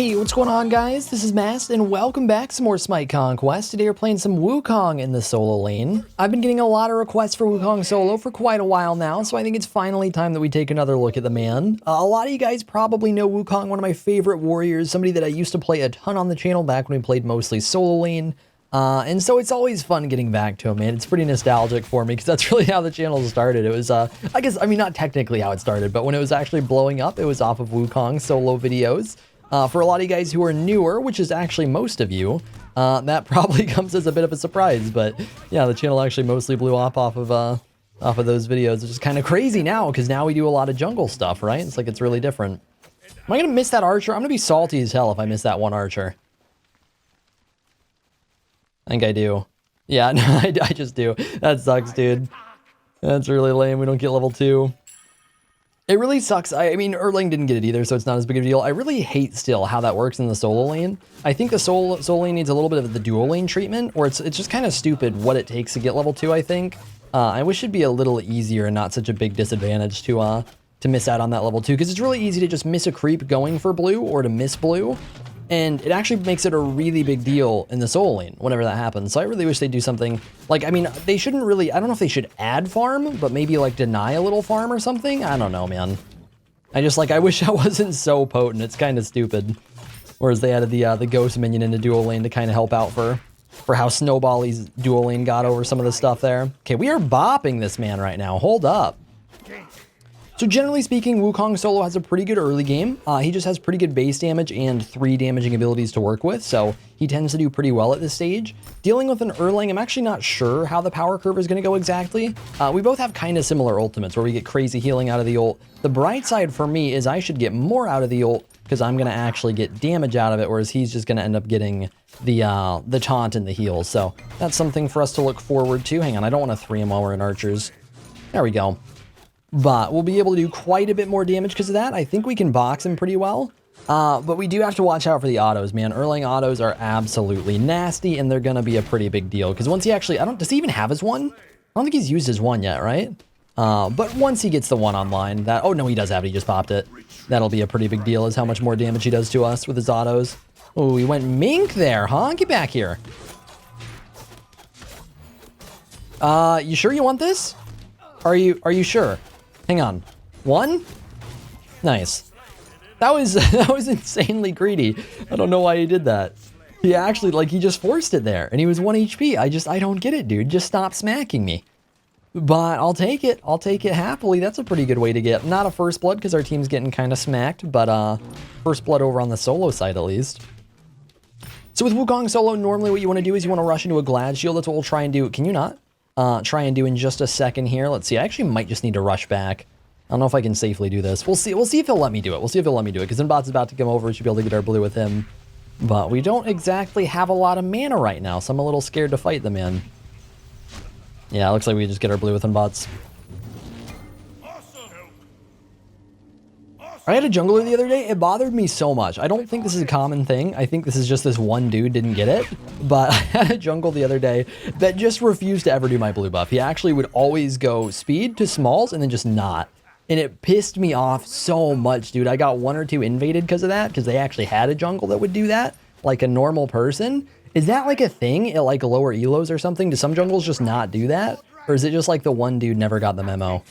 Hey, what's going on, guys? This is Mast, and welcome back to some more SMITE Conquest. Today we're playing some Wukong in the solo lane. I've been getting a lot of requests for Wukong solo for quite a while now, so I think it's finally time that we take another look at the man. A lot of you guys probably know Wukong, one of my favorite warriors, somebody that I used to play a ton on the channel back when we played mostly solo lane. And so it's always fun getting back to him, man. It's pretty nostalgic for me because that's really how the channel started. It was, I mean, not technically how it started, but when it was actually blowing up, it was off of Wukong solo videos. For a lot of you guys who are newer, which is actually most of you, that probably comes as a bit of a surprise. But yeah, the channel actually mostly blew up off of those videos, which is kind of crazy now because now we do a lot of jungle stuff, right? It's like it's really different. Am I gonna miss that archer? I'm gonna be salty as hell if I miss that one archer. I think I do. Yeah, no, I just do. That sucks, dude. That's really lame. We don't get level 2. It really sucks. I mean, Erlang didn't get it either, so it's not as big of a deal. I really hate still how that works in the solo lane. I think the solo lane needs a little bit of the dual lane treatment, or it's just kind of stupid what it takes to get level 2, I think. I wish it'd be a little easier and not such a big disadvantage to miss out on that level 2, because it's really easy to just miss a creep going for blue or to miss blue. And it actually makes it a really big deal in the solo lane whenever that happens. So I really wish they'd do something like, I mean, they shouldn't really, I don't know if they should add farm, but maybe like deny a little farm or something. I don't know, man. I wish that wasn't so potent. It's kind of stupid. Whereas they added the ghost minion into dual lane to kind of help out for how Snowbally's dual lane got over some of the stuff there. Okay, we are bopping this man right now. Hold up. So generally speaking, Wukong solo has a pretty good early game. He just has pretty good base damage and 3 damaging abilities to work with, so he tends to do pretty well at this stage. Dealing with an Erlang, I'm actually not sure how the power curve is going to go exactly. We both have kind of similar ultimates where we get crazy healing out of the ult. The bright side for me is I should get more out of the ult because I'm going to actually get damage out of it, whereas he's just going to end up getting the taunt and the heals. So that's something for us to look forward to. Hang on, I don't want to 3 him while we're in archers. There we go. But we'll be able to do quite a bit more damage because of that. I think we can box him pretty well. But we do have to watch out for the autos, man. Erlang autos are absolutely nasty, and they're going to be a pretty big deal. Because once he actually... does he even have his one? I don't think he's used his one yet, right? But once he gets the one online, that... Oh, no, he does have it. He just popped it. That'll be a pretty big deal, is how much more damage he does to us with his autos. Oh, he went mink there, huh? Get back here. You sure you want this? Are you sure? Hang on. 1? Nice. That was insanely greedy. I don't know why he did that. He actually, like, he just forced it there, and he was 1 HP. I don't get it, dude. Just stop smacking me. But I'll take it. I'll take it happily. That's a pretty good way to get, not a first blood, because our team's getting kind of smacked, but first blood over on the solo side, at least. So with Wukong solo, normally what you want to do is you want to rush into a Glad Shield. That's what we'll try and do. Can you not? Try and do in just a second here. Let's see. I actually might just need to rush back. I don't know if I can safely do this. We'll see. We'll see if he'll let me do it. We'll see if he'll let me do it, because Zenbot's about to come over. We should be able to get our blue with him. But we don't exactly have a lot of mana right now, so I'm a little scared to fight the man. Yeah, it looks like we just get our blue with Zenbots. I had a jungler the other day. It bothered me so much. I don't think this is a common thing. I think this is just this one dude didn't get it. But I had a jungle the other day that just refused to ever do my blue buff. He actually would always go speed to smalls and then just not. And it pissed me off so much, dude. I got 1 or 2 invaded because of that, because they actually had a jungle that would do that, like a normal person. Is that like a thing at like lower elos or something? Do some jungles just not do that? Or is it just like the one dude never got the memo?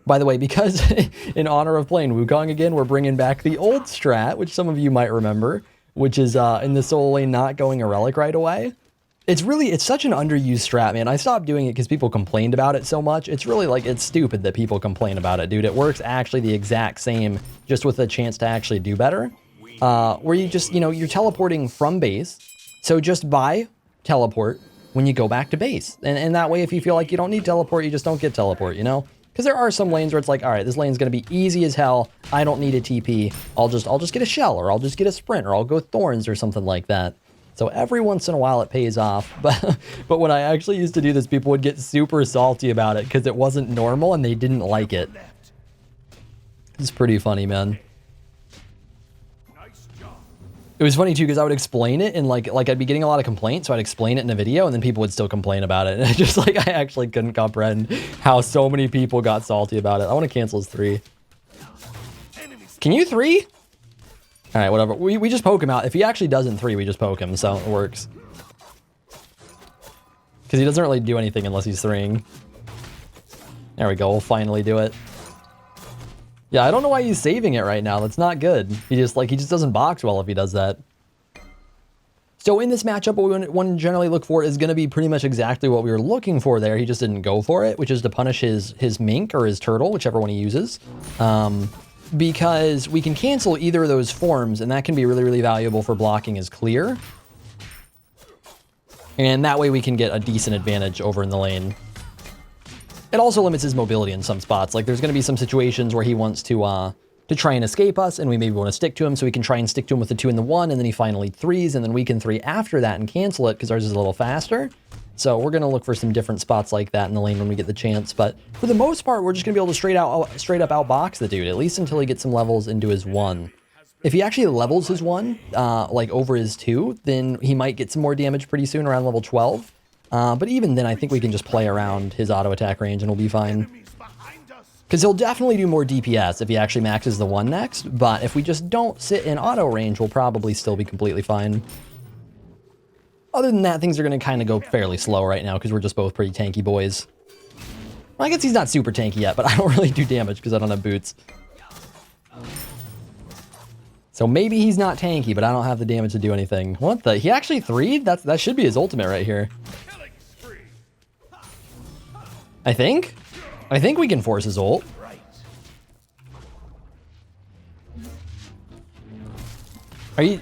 By the way, because in honor of playing Wukong again, we're bringing back the old strat, which some of you might remember, which is in the solo lane not going a Relic right away. It's such an underused strat, man. I stopped doing it because people complained about it so much. It's really like, it's stupid that people complain about it, dude. It works actually the exact same, just with a chance to actually do better. Where you just, you're teleporting from base. So just buy teleport when you go back to base. And that way, if you feel like you don't need teleport, you just don't get teleport, Because there are some lanes where it's like, all right, this lane's going to be easy as hell. I don't need a TP. I'll just get a shell, or I'll just get a sprint, or I'll go thorns or something like that. So every once in a while it pays off. But when I actually used to do this, people would get super salty about it because it wasn't normal and they didn't like it. It's pretty funny, man. It was funny too, because I would explain it and like I'd be getting a lot of complaints, so I'd explain it in a video and then people would still complain about it. And just like, I actually couldn't comprehend how so many people got salty about it. I want to cancel his 3. Can you 3? All right, whatever. We just poke him out. If he actually does in 3, we just poke him, so it works. Because he doesn't really do anything unless he's 3ing. There we go. We'll finally do it. Yeah, I don't know why he's saving it right now. That's not good. He just doesn't box well if he does that. So in this matchup, what we want to generally look for is going to be pretty much exactly what we were looking for there. He just didn't go for it, which is to punish his mink or his turtle, whichever one he uses. Because we can cancel either of those forms, and that can be really, really valuable for blocking his clear. And that way we can get a decent advantage over in the lane. It also limits his mobility in some spots. Like there's going to be some situations where he wants to try and escape us, and we maybe want to stick to him, so we can try and stick to him with the 2 and the 1, and then he finally 3s, and then we can 3 after that and cancel it because ours is a little faster. So we're going to look for some different spots like that in the lane when we get the chance. But for the most part, we're just going to be able to straight up outbox the dude, at least until he gets some levels into his 1. If he actually levels his 1, like over his 2, then he might get some more damage pretty soon around level 12. But even then, I think we can just play around his auto attack range and we'll be fine. Because he'll definitely do more DPS if he actually maxes the 1 next, but if we just don't sit in auto range, we'll probably still be completely fine. Other than that, things are going to kind of go fairly slow right now because we're just both pretty tanky boys. Well, I guess he's not super tanky yet, but I don't really do damage because I don't have boots. So maybe he's not tanky, but I don't have the damage to do anything. What the? He actually 3'd? That should be his ultimate right here. I think we can force his ult. Are you...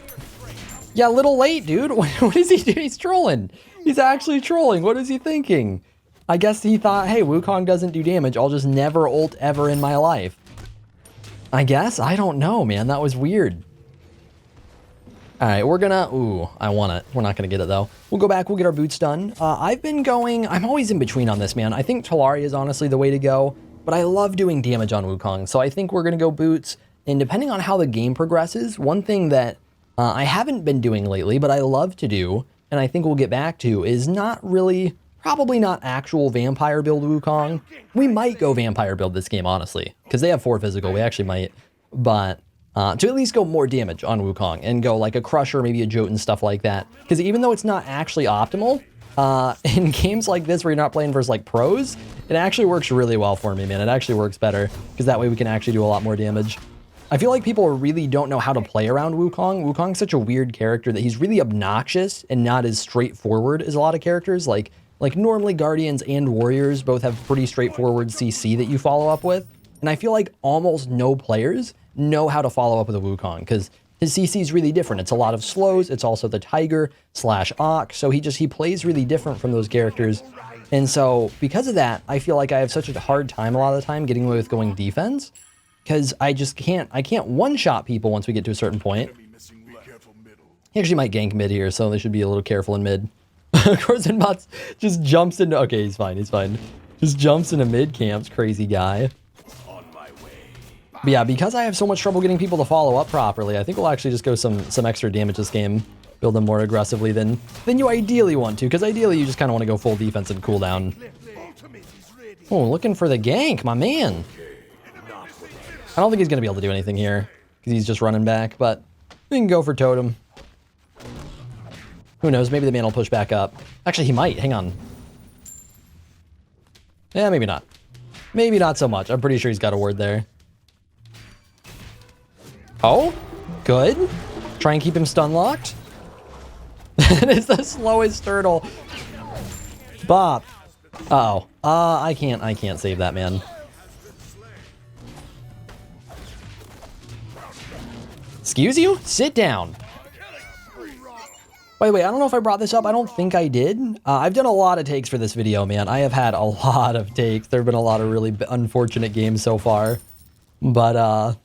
Yeah, a little late, dude. What is he doing? He's trolling. He's actually trolling. What is he thinking? I guess he thought, hey, Wukong doesn't do damage. I'll just never ult ever in my life. I guess? I don't know, man. That was weird. All right, we're gonna... Ooh, I want it. We're not gonna get it, though. We'll go back. We'll get our boots done. I've been going... I'm always in between on this, man. I think Talaria is honestly the way to go, but I love doing damage on Wukong, so I think we're gonna go boots. And depending on how the game progresses, one thing that I haven't been doing lately, but I love to do, and I think we'll get back to, is not really... Probably not actual vampire build Wukong. We might go vampire build this game, honestly, because they have 4 physical. We actually might, but to at least go more damage on Wukong and go like a Crusher, maybe a Jotun, stuff like that. Because even though it's not actually optimal, in games like this where you're not playing versus like pros, it actually works really well for me, man. It actually works better because that way we can actually do a lot more damage. I feel like people really don't know how to play around Wukong. Wukong's such a weird character that he's really obnoxious and not as straightforward as a lot of characters. Like normally Guardians and Warriors both have pretty straightforward CC that you follow up with. And I feel like almost no players know how to follow up with a Wukong because his CC is really different. It's a lot of slows. It's also the Tiger / Ox. So he plays really different from those characters. And so because of that, I feel like I have such a hard time a lot of the time getting away with going defense because I can't one-shot people once we get to a certain point. He actually might gank mid here, so they should be a little careful in mid. Of course, and Mast just jumps into... Okay, he's fine, he's fine. Just jumps into mid camps, crazy guy. But yeah, because I have so much trouble getting people to follow up properly, I think we'll actually just go some extra damage this game. Build them more aggressively than you ideally want to, because ideally you just kind of want to go full defense and cooldown. Oh, looking for the gank, my man. I don't think he's going to be able to do anything here, because he's just running back, but we can go for totem. Who knows? Maybe the man will push back up. Actually, he might. Hang on. Yeah, maybe not. Maybe not so much. I'm pretty sure he's got a ward there. Oh, good. Try and keep him stun locked. That is the slowest turtle. Bop. Uh-oh. I can't save that, man. Excuse you? Sit down. By the way, I don't know if I brought this up. I don't think I did. I've done a lot of takes for this video, man. I have had a lot of takes. There have been a lot of really unfortunate games so far. But,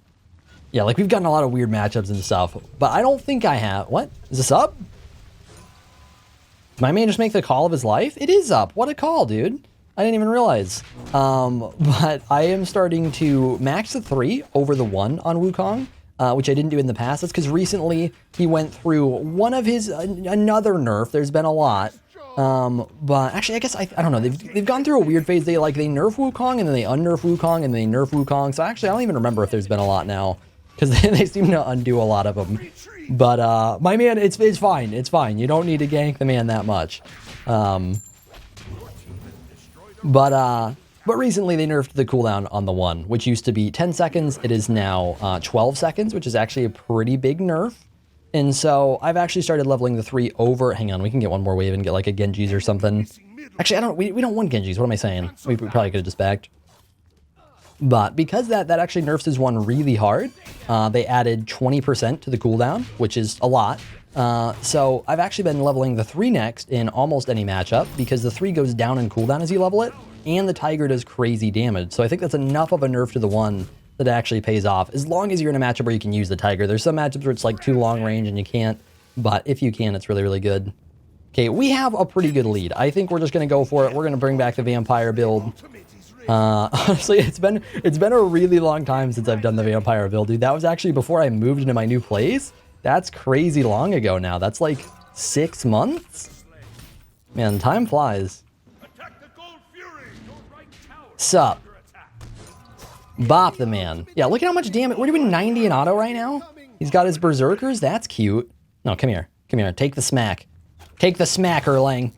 yeah, like, we've gotten a lot of weird matchups and stuff. But I don't think I have... What? Is this up? Did my man just make the call of his life? It is up. What a call, dude. I didn't even realize. But I am starting to max the 3 over the 1 on Wukong. Which I didn't do in the past. That's because recently he went through one of his, another nerf. There's been a lot. But actually, I guess, I don't know. They've gone through a weird phase. They nerf Wukong and then they unnerf Wukong and they nerf Wukong. So actually, I don't even remember if there's been a lot now. because they seem to undo a lot of them. But my man, it's fine. It's fine. You don't need to gank the man that much. But recently they nerfed the cooldown on the 1, which used to be 10 seconds. It is now 12 seconds, which is actually a pretty big nerf. And so I've actually started leveling the 3 over. Hang on, we can get one more wave and get like a Genji's or something. Actually, we don't want Genji's. What am I saying? We probably could have just backed. But because that actually nerfs his 1 really hard, they added 20% to the cooldown, which is a lot. So I've actually been leveling the 3 next in almost any matchup because the 3 goes down in cooldown as you level it, and the Tiger does crazy damage. So I think that's enough of a nerf to the 1 that actually pays off, as long as you're in a matchup where you can use the Tiger. There's some matchups where it's like too long range and you can't, but if you can, it's really, really good. Okay, we have a pretty good lead. I think we're just going to go for it. We're going to bring back the Vampire build. Honestly, it's been a really long time since I've done the Vampire build, dude. That was actually before I moved into my new place. That's crazy long ago now. That's like 6 months? Man, time flies. Sup? Bop the man. Yeah, look at how much damage. We're doing 90 in auto right now. He's got his berserkers. That's cute. No, come here. Come here. Take the smack. Take the smack, Erlang.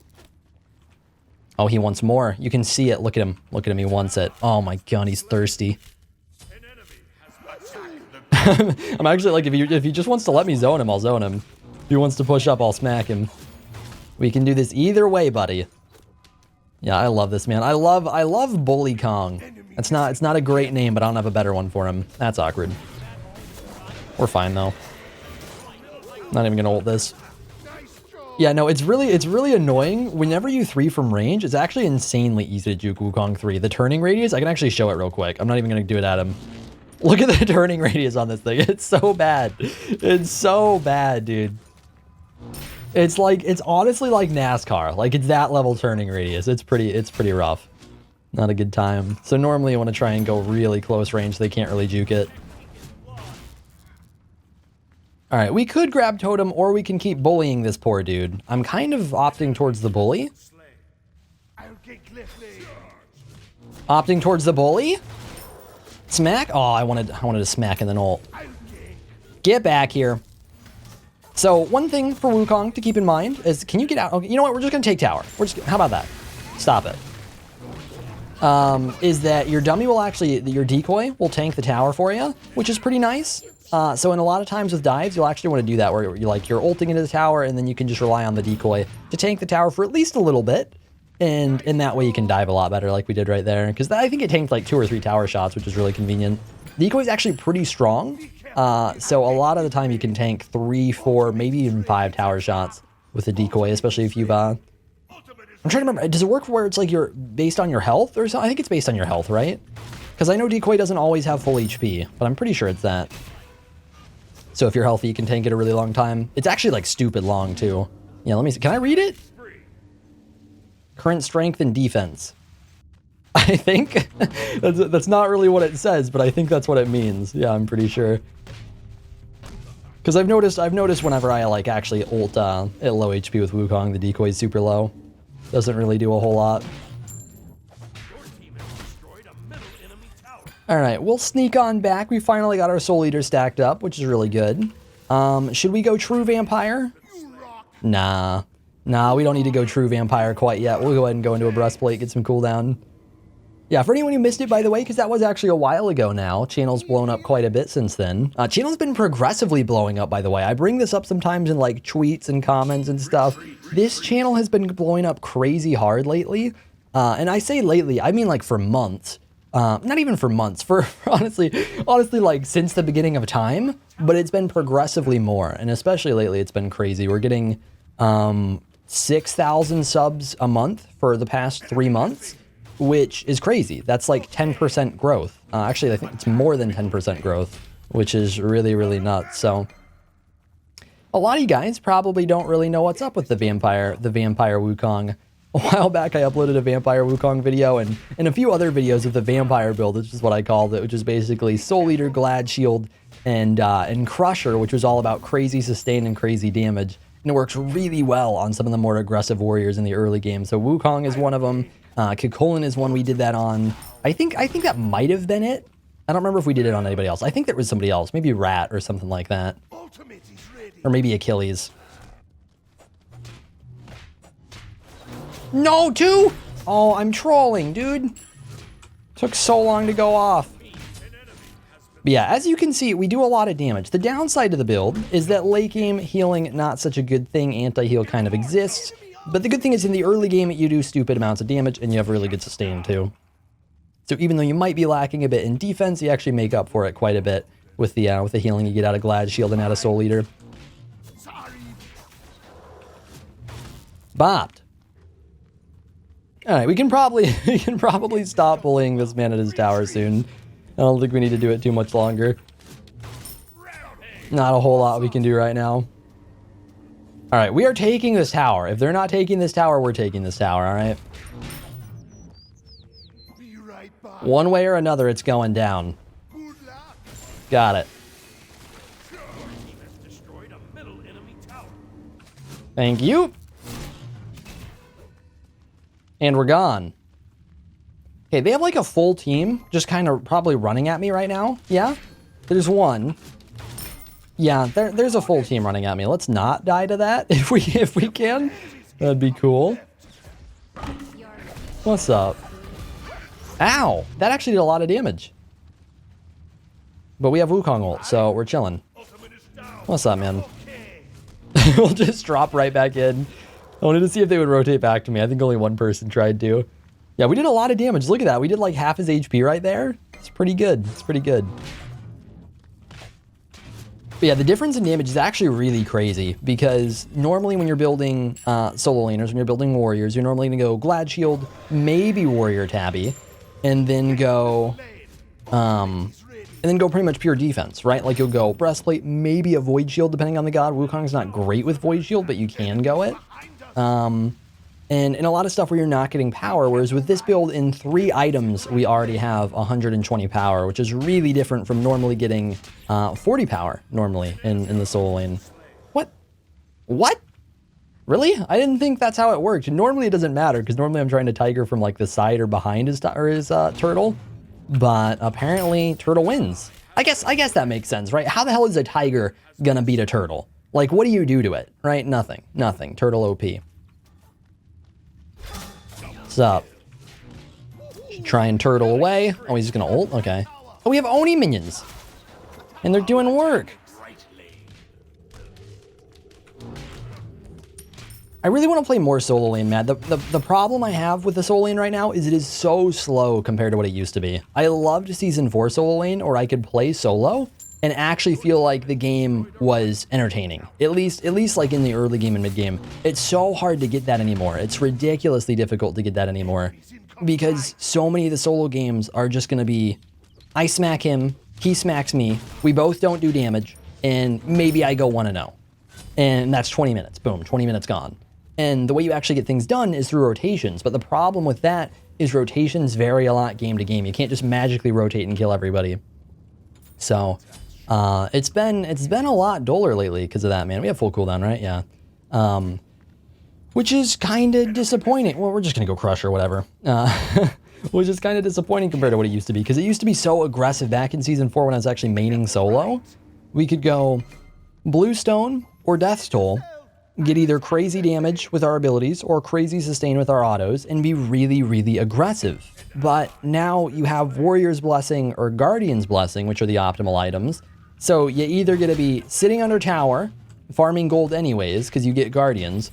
Oh, he wants more. You can see it. Look at him. Look at him. He wants it. Oh my god, he's thirsty. I'm actually like, if he just wants to let me zone him, I'll zone him. If he wants to push up, I'll smack him. We can do this either way, buddy. Yeah, I love this, man. I love Bully Kong. It's not a great name, but I don't have a better one for him. That's awkward. We're fine though. Not even gonna ult this. Yeah, no, it's really annoying. Whenever you 3 from range, it's actually insanely easy to juke Wukong 3. The turning radius, I can actually show it real quick. I'm not even gonna do it at him. Look at the turning radius on this thing. It's so bad. It's so bad, dude. It's honestly like NASCAR. Like, it's that level turning radius. It's pretty rough. Not a good time. So normally you want to try and go really close range so they can't really juke it. All right, we could grab Totem or we can keep bullying this poor dude. I'm kind of opting towards the bully. Opting towards the bully? Smack? Oh, I wanted to smack and then ult. Get back here. So one thing for Wukong to keep in mind is, can you get out? Okay, you know what? We're just gonna take tower. How about that? Stop it. Is that your dummy will actually, your decoy will tank the tower for you, which is pretty nice. So in a lot of times with dives, you'll actually want to do that where you're ulting into the tower and then you can just rely on the decoy to tank the tower for at least a little bit. And in that way you can dive a lot better like we did right there. Because I think it tanked like 2 or 3 tower shots, which is really convenient. Decoy is actually pretty strong. So a lot of the time you can tank 3, 4, maybe even 5 tower shots with a decoy, especially if you've, I'm trying to remember, does it work where it's like you're based on your health or something? I think it's based on your health, right? Because I know decoy doesn't always have full HP, but I'm pretty sure it's that. So if you're healthy, you can tank it a really long time. It's actually like stupid long too. Yeah, let me see. Can I read it? Current strength and defense. I think that's not really what it says, but I think that's what it means. Yeah, I'm pretty sure. Because I've noticed whenever I like actually ult at low HP with Wukong, the decoy is super low. Doesn't really do a whole lot. All right, we'll sneak on back. We finally got our Soul Eater stacked up, which is really good. Should we go True Vampire? Nah, we don't need to go True Vampire quite yet. We'll go ahead and go into a Breastplate, get some cooldown. Yeah, for anyone who missed it, by the way, because that was actually a while ago now, channel's blown up quite a bit since then. Channel's been progressively blowing up, by the way. I bring this up sometimes in like tweets and comments and stuff. This channel has been blowing up crazy hard lately. And I say lately, I mean like for months. Not even for months, for honestly like since the beginning of time, but it's been progressively more. And especially lately, it's been crazy. We're getting 6,000 subs a month for the past 3 months. Which is crazy. That's like 10% growth. Actually, I think it's more than 10% growth, which is really, really nuts. So a lot of you guys probably don't really know what's up with the Vampire Wukong. A while back, I uploaded a Vampire Wukong video and a few other videos of the Vampire build, which is what I called it, which is basically Soul Eater, Glad Shield, and Crusher, which was all about crazy sustain and crazy damage. And it works really well on some of the more aggressive warriors in the early game. So Wukong is one of them. Kukulin is one we did that on. I think that might have been it. I don't remember if we did it on anybody else. I think there was somebody else, maybe Rat or something like that. Or maybe Achilles. No, 2! Oh, I'm trolling, dude. Took so long to go off. But yeah, as you can see, we do a lot of damage. The downside to the build is that late game healing, not such a good thing. Anti-heal kind of exists. But the good thing is in the early game, you do stupid amounts of damage and you have really good sustain too. So even though you might be lacking a bit in defense, you actually make up for it quite a bit with the healing you get out of Glad Shield and out of Soul Eater. Bopped. All right, we can probably stop bullying this man at his tower soon. I don't think we need to do it too much longer. Not a whole lot we can do right now. All right, we are taking this tower. If they're not taking this tower, we're taking this tower, all right? One way or another, it's going down. Got it. Thank you. And we're gone. Okay, they have like a full team just kind of probably running at me right now. Yeah, there's one. Yeah, there's a full team running at me. Let's not die to that if we can. That'd be cool. What's up? Ow, that actually did a lot of damage. But we have Wukong ult, so we're chilling. What's up, man? We'll just drop right back in. I wanted to see if they would rotate back to me. I think only one person tried to. Yeah, we did a lot of damage. Look at that. We did like half his HP right there. It's pretty good. It's pretty good. But yeah, the difference in damage is actually really crazy because normally when you're building solo laners, when you're building warriors, you're normally going to go Glad Shield, maybe Warrior Tabby, and then go pretty much pure defense, right? Like you'll go Breastplate, maybe a Void Shield depending on the god. Wukong's not great with Void Shield, but you can go it. And in a lot of stuff where you're not getting power, whereas with this build in 3 items, we already have 120 power, which is really different from normally getting 40 power normally in the solo lane. What? What? Really? I didn't think that's how it worked. Normally it doesn't matter because normally I'm trying to Tiger from like the side or behind his turtle, but apparently turtle wins. I guess that makes sense, right? How the hell is a tiger gonna beat a turtle? Like, what do you do to it, right? Nothing. Nothing. Turtle OP. What's up? Should try and turtle away. Oh, he's just gonna ult? Okay. Oh, we have Oni minions. And they're doing work. I really want to play more solo lane, Matt. The problem I have with the solo lane right now is it is so slow compared to what it used to be. I loved Season 4 solo lane, or I could play solo and actually feel like the game was entertaining. At least like in the early game and mid game. It's so hard to get that anymore. It's ridiculously difficult to get that anymore because so many of the solo games are just gonna be, I smack him, he smacks me, we both don't do damage, and maybe I go 1-0. And that's 20 minutes, boom, 20 minutes gone. And the way you actually get things done is through rotations. But the problem with that is rotations vary a lot game to game. You can't just magically rotate and kill everybody. So it's been a lot duller lately because of that, man. We have full cooldown, right? Yeah. Which is kind of disappointing. Well, we're just going to go crush or whatever. Which is kind of disappointing compared to what it used to be. Because it used to be so aggressive back in Season 4 when I was actually maining solo. We could go Bluestone or Death's Toll, get either crazy damage with our abilities or crazy sustain with our autos, and be really, really aggressive. But now you have Warrior's Blessing or Guardian's Blessing, which are the optimal items. So you either get to be sitting under tower, farming gold anyways, because you get Guardians,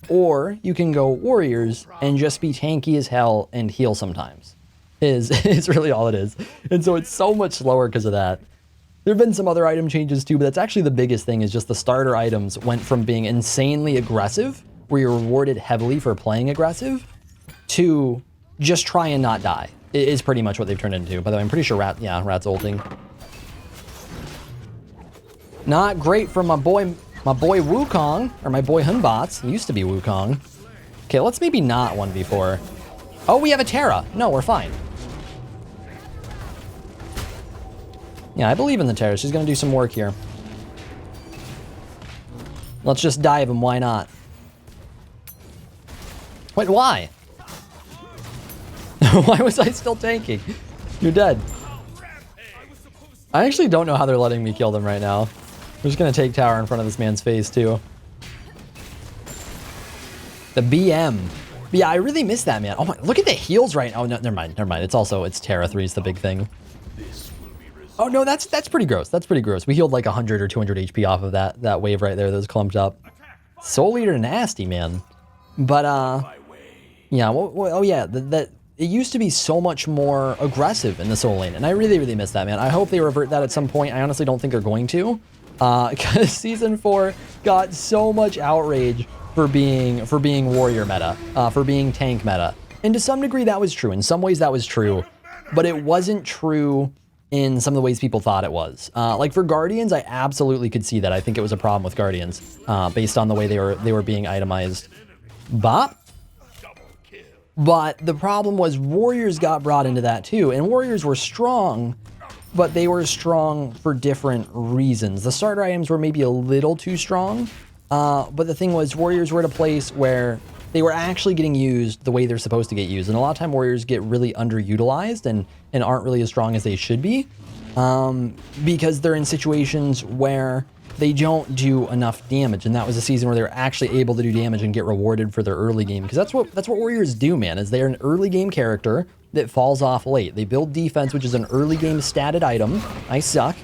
or you can go Warriors and just be tanky as hell and heal sometimes. Is really all it is. And so it's so much slower because of that. There have been some other item changes too, but that's actually the biggest thing, is just the starter items went from being insanely aggressive, where you're rewarded heavily for playing aggressive, to just try and not die. It is pretty much what they've turned into. By the way, I'm pretty sure Rat's ulting. Not great for my boy Wukong, or my boy Hunbots. It used to be Wukong. Okay, let's maybe not 1v4. Oh, we have a Terra. No, we're fine. Yeah, I believe in the Terra. She's going to do some work here. Let's just dive him. Why not? Wait, why? Why was I still tanking? You're dead. I actually don't know how they're letting me kill them right now. I'm just gonna take tower in front of this man's face too. The BM. But yeah, I really miss that, man. Oh my, look at the heals right now. Oh, no, never mind, never mind. It's Terra 3 is the big thing. Oh no, that's pretty gross. That's pretty gross. We healed like 100 or 200 HP off of that wave right there that was clumped up. Soul Eater nasty, man. But yeah, oh yeah, that it used to be so much more aggressive in the Soul Lane, and I really, really miss that, man. I hope they revert that at some point. I honestly don't think they're going to, because Season 4 got so much outrage for being warrior meta, for being tank meta. And to some degree that was true. In some ways that was true, but it wasn't true in some of the ways people thought it was. Like for Guardians, I absolutely could see that. I think it was a problem with Guardians, based on the way they were being itemized. Bop. But the problem was Warriors got brought into that too, and Warriors were strong, but they were strong for different reasons. The starter items were maybe a little too strong, but the thing was Warriors were at a place where they were actually getting used the way they're supposed to get used. And a lot of time Warriors get really underutilized and aren't really as strong as they should be, because they're in situations where they don't do enough damage. And that was a season where they were actually able to do damage and get rewarded for their early game. Because that's what Warriors do, man, is they're an early game character that falls off late. They build defense, which is an early game statted item. I suck.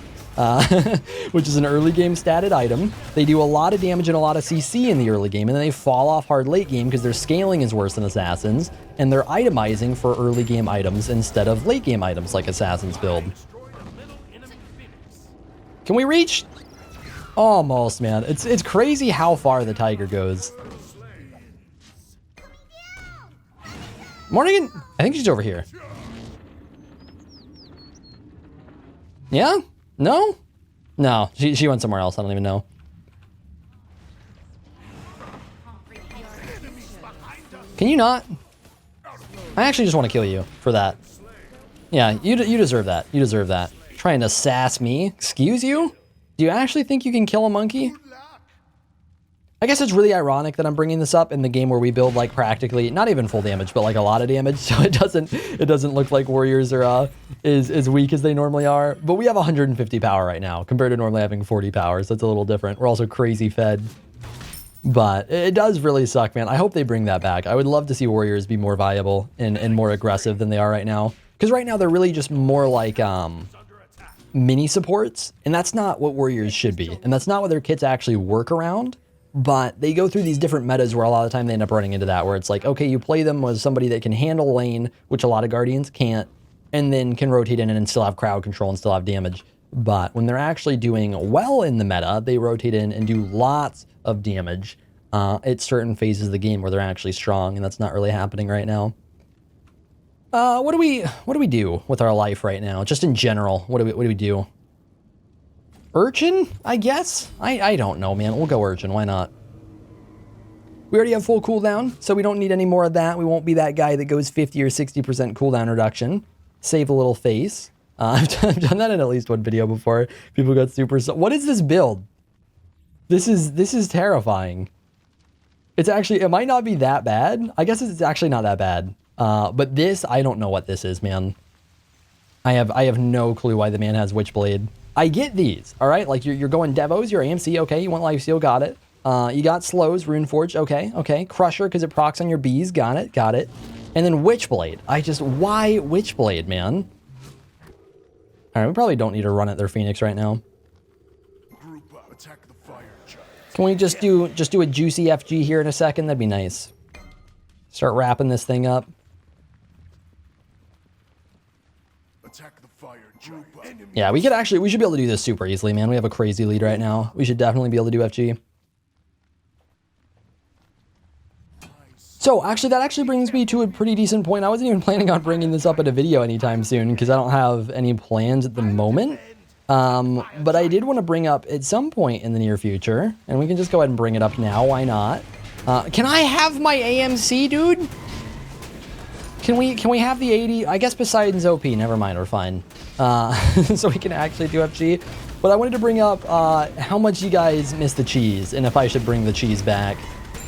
Which is an early game statted item. They do a lot of damage and a lot of CC in the early game, and then they fall off hard late game because their scaling is worse than Assassins, and they're itemizing for early game items instead of late game items like Assassins build. Can we reach? Almost, man. It's crazy how far the Tiger goes. Morning. I think she's over here. Yeah? No? No, she went somewhere else. I don't even know. Can you not? I actually just want to kill you for that. Yeah, you deserve that. You deserve that. Trying to sass me? Excuse you? Do you actually think you can kill a monkey? I guess it's really ironic that I'm bringing this up in the game where we build like practically not even full damage, but like a lot of damage. So it doesn't look like Warriors are as weak as they normally are. But we have 150 power right now compared to normally having 40 power. So it's a little different. We're also crazy fed, but it does really suck, man. I hope they bring that back. I would love to see Warriors be more viable and more aggressive than they are right now. Because right now they're really just more like mini supports, and that's not what Warriors should be, and that's not what their kits actually work around. But they go through these different metas where a lot of the time they end up running into that, where it's like, okay, you play them with somebody that can handle lane, which a lot of Guardians can't, and then can rotate in and still have crowd control and still have damage. But when they're actually doing well in the meta, they rotate in and do lots of damage at certain phases of the game where they're actually strong, and that's not really happening right now. What do we do with our life right now? Just in general, what do we do? Urchin, I guess? I don't know, man. We'll go Urchin. Why not? We already have full cooldown, so we don't need any more of that. We won't be that guy that goes 50 or 60% cooldown reduction. Save a little face. I've done that in at least one video before. People got super... What is this build? This is terrifying. It's actually... It might not be that bad. I guess it's actually not that bad. But this, I don't know what this is, man. I have no clue why the man has Witchblade. I get these, all right? Like, you're going Devos, you're AMC, okay, you want Lifesteal, got it. You got Slows, Runeforge, okay. Crusher, because it procs on your bees, got it. And then Witchblade. Why Witchblade, man? All right, we probably don't need to run at their Phoenix right now. Can we just do a juicy FG here in a second? That'd be nice. Start wrapping this thing up. Yeah, we should be able to do this super easily, man. We have a crazy lead right now. We should definitely be able to do FG. So, actually, that actually brings me to a pretty decent point. I wasn't even planning on bringing this up in a video anytime soon because I don't have any plans at the moment. But I did want to bring up at some point in the near future, and we can just go ahead and bring it up now. Why not? Can I have my AMC, dude? Can we have the 80? I guess Poseidon's OP. Never mind, we're fine. So we can actually do FG. But I wanted to bring up how much you guys miss the cheese, and if I should bring the cheese back.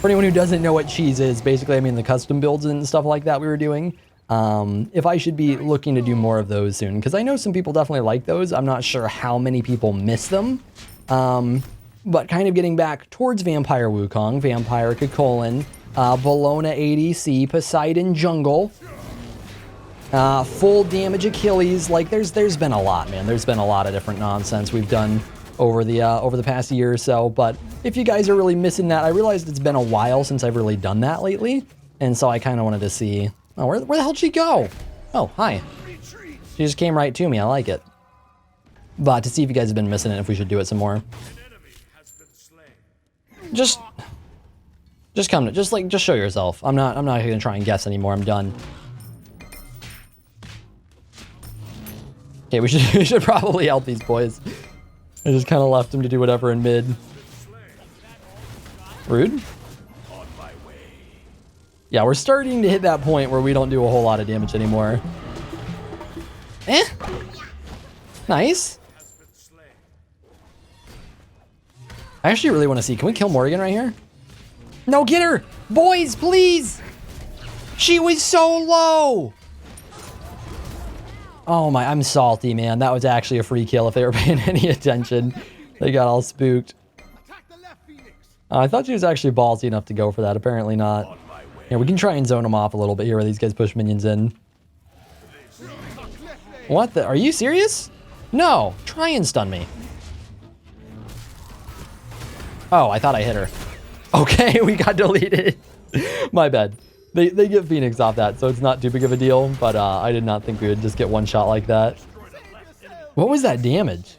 For anyone who doesn't know what cheese is, basically, I mean the custom builds and stuff like that we were doing. if I should be looking to do more of those soon, because I know some people definitely like those. I'm not sure how many people miss them. But kind of getting back towards Vampire Wukong, Vampire Kukulkan, Bologna ADC, Poseidon Jungle, full damage Achilles. Like there's been a lot, man. There's been a lot of different nonsense we've done over the past year or so. But if you guys are really missing that, I realized it's been a while since I've really done that lately, and so I kind of wanted to see. Oh, where the hell did she go? Oh, hi. She just came right to me. I like it. But to see if you guys have been missing it, if we should do it some more. Just come to, just show yourself. I'm not gonna try and guess anymore. I'm done. Okay, we should probably help these boys. I just kind of left them to do whatever in mid. Rude. Yeah, we're starting to hit that point where we don't do a whole lot of damage anymore. Eh. Nice. I actually really want to see. Can we kill Morrigan right here? No, get her! Boys, please! She was so low! Oh my, I'm salty, man. That was actually a free kill if they were paying any attention. They got all spooked. I thought she was actually ballsy enough to go for that. Apparently not. Yeah, we can try and zone them off a little bit here where these guys push minions in. What the? Are you serious? No. Try and stun me. Oh, I thought I hit her. Okay, we got deleted. My bad. They get Phoenix off that, so it's not too big of a deal, but I did not think we would just get one shot like that. What was that damage?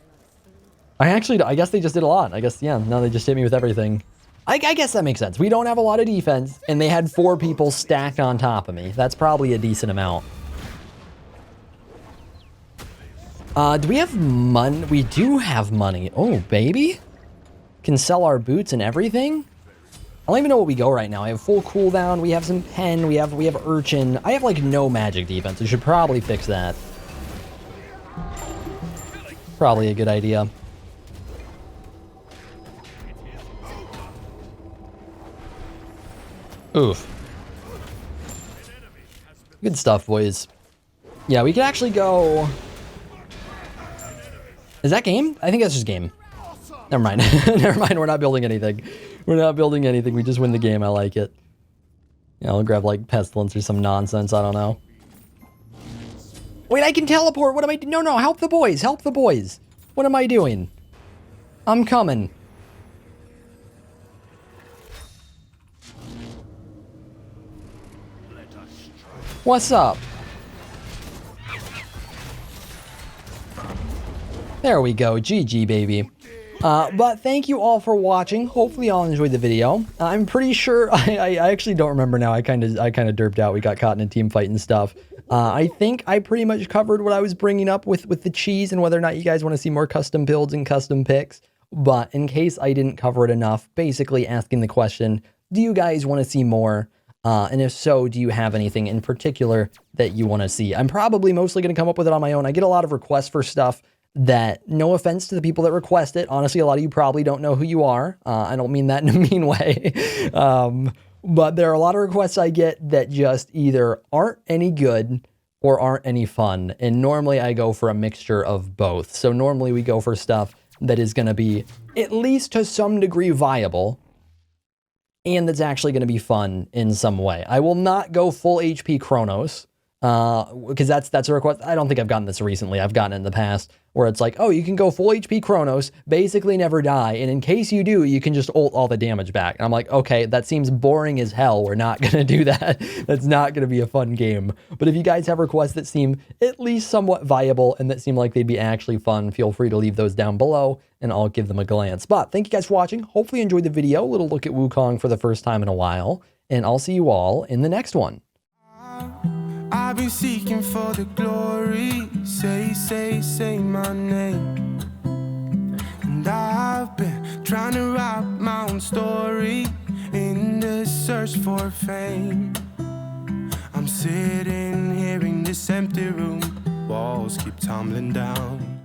I guess they just did a lot. I guess, yeah, no, they just hit me with everything. I guess that makes sense. We don't have a lot of defense, and they had 4 people stacked on top of me. That's probably a decent amount. Do we have money? We do have money. Oh, baby. Can sell our boots and everything? I don't even know what we go right now. I have full cooldown. We have some pen. We have urchin. I have like no magic defense. We should probably fix that. Probably a good idea. Oof. Good stuff, boys. Yeah, we could actually go... Is that game? I think that's just game. Never mind. Never mind. We're not building anything. We're not building anything. We just win the game. I like it. Yeah, I'll grab like Pestilence or some nonsense. I don't know. Wait, I can teleport. What am I doing? No, help the boys. Help the boys. What am I doing? I'm coming. What's up? There we go. GG, baby. But thank you all for watching. Hopefully y'all enjoyed the video. I'm pretty sure, I actually don't remember now. I kind of derped out. We got caught in a team fight and stuff. I think I pretty much covered what I was bringing up with the cheese and whether or not you guys want to see more custom builds and custom picks. But in case I didn't cover it enough, basically asking the question, do you guys want to see more? And if so, do you have anything in particular that you want to see? I'm probably mostly going to come up with it on my own. I get a lot of requests for stuff that, no offense to the people that request it, honestly, a lot of you probably don't know who you are. I don't mean that in a mean way. But there are a lot of requests I get that just either aren't any good or aren't any fun. And normally I go for a mixture of both. So normally we go for stuff that is going to be at least to some degree viable and that's actually going to be fun in some way. I will not go full HP Chronos. Because that's a request. I don't think I've gotten this recently. I've gotten it in the past where it's like, oh, you can go full HP Chronos, basically never die, and in case you do, you can just ult all the damage back. And I'm like, okay, that seems boring as hell. We're not gonna do that. That's not gonna be a fun game. But if you guys have requests that seem at least somewhat viable and that seem like they'd be actually fun, feel free to leave those down below and I'll give them a glance. But thank you guys for watching. Hopefully you enjoyed the video. A little look at Wukong for the first time in a while, and I'll see you all in the next one. I've been seeking for the glory. Say my name. And I've been trying to write my own story in the search for fame. I'm sitting here in this empty room. Walls keep tumbling down.